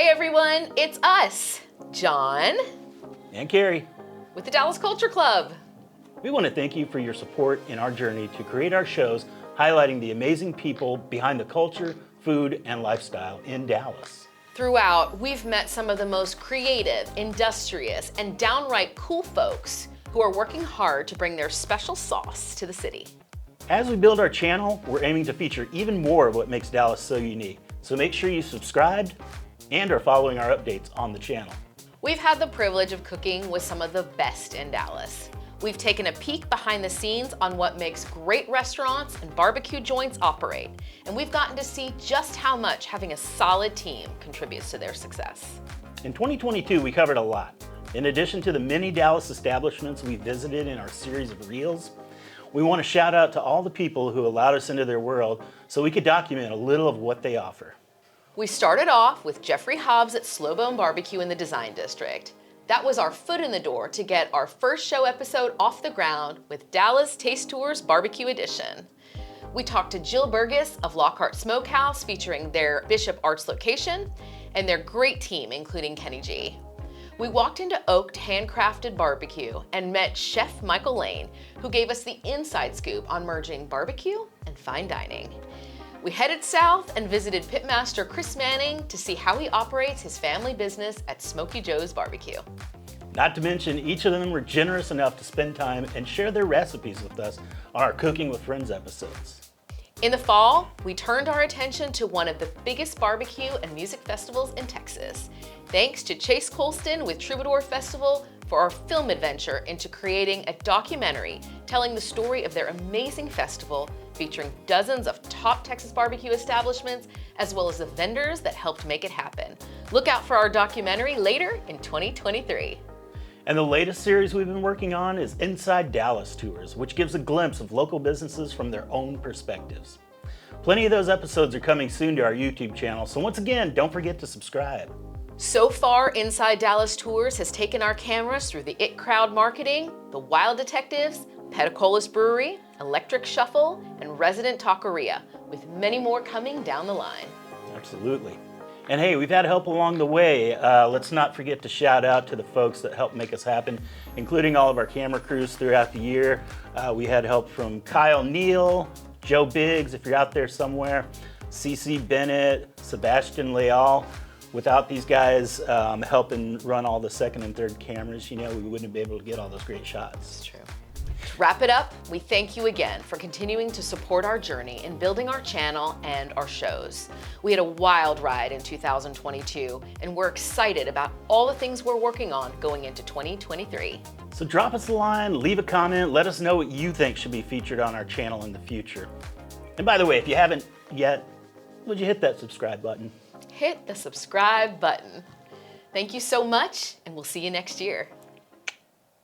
Hey everyone, it's us, John and Carrie, with the Dallas Culture Club. We want to thank you for your support in our journey to create our shows highlighting the amazing people behind the culture, food, and lifestyle in Dallas. Throughout, we've met some of the most creative, industrious, and downright cool folks who are working hard to bring their special sauce to the city. As we build our channel, we're aiming to feature even more of what makes Dallas so unique. So make sure you subscribed and are following our updates on the channel. We've had the privilege of cooking with some of the best in Dallas. We've taken a peek behind the scenes on what makes great restaurants and barbecue joints operate, and we've gotten to see just how much having a solid team contributes to their success. In 2022, we covered a lot. In addition to the many Dallas establishments we visited in our series of reels, we want to shout out to all the people who allowed us into their world so we could document a little of what they offer. We started off with Jeffery Hobbs at Slow Bone BBQ in the Design District. That was our foot in the door to get our first show episode off the ground with Dallas Taste Tours BBQ Edition. We talked to Jill Burgess of Lockhart Smokehouse featuring their Bishop Arts location and their great team, including Kenny G. We walked into Oaked Handcrafted Barbecue and met Chef Michael Lane, who gave us the inside scoop on merging barbecue and fine dining. We headed south and visited Pitmaster Chris Manning to see how he operates his family business at Smoky Joe's Barbecue. Not to mention, each of them were generous enough to spend time and share their recipes with us on our Cooking with Friends episodes. In the fall, we turned our attention to one of the biggest barbecue and music festivals in Texas. Thanks to Chase Colston with Troubadour Festival for our film adventure into creating a documentary telling the story of their amazing festival featuring dozens of top Texas barbecue establishments as well as the vendors that helped make it happen. Look out for our documentary later in 2023. And the latest series we've been working on is Inside Dallas Tours, which gives a glimpse of local businesses from their own perspectives. Plenty of those episodes are coming soon to our YouTube channel, so once again, don't forget to subscribe. So far, Inside Dallas Tours has taken our cameras through the It Crowd Marketing, the Wild Detectives, Petacolas Brewery, Electric Shuffle, and Resident Taqueria, with many more coming down the line. Absolutely. And hey, we've had help along the way. Let's not forget to shout out to the folks that helped make us happen, including all of our camera crews throughout the year. We had help from Kyle Neal, Joe Biggs, if you're out there somewhere, CC Bennett, Sebastian Leal. Without these guys helping run all the second and third cameras, we wouldn't be able to get all those great shots. It's true. To wrap it up, we thank you again for continuing to support our journey in building our channel and our shows. We had a wild ride in 2022, and we're excited about all the things we're working on going into 2023. So drop us a line, leave a comment, let us know what you think should be featured on our channel in the future. And by the way, if you haven't yet, would you hit that subscribe button? Hit the subscribe button. Thank you so much, and we'll see you next year.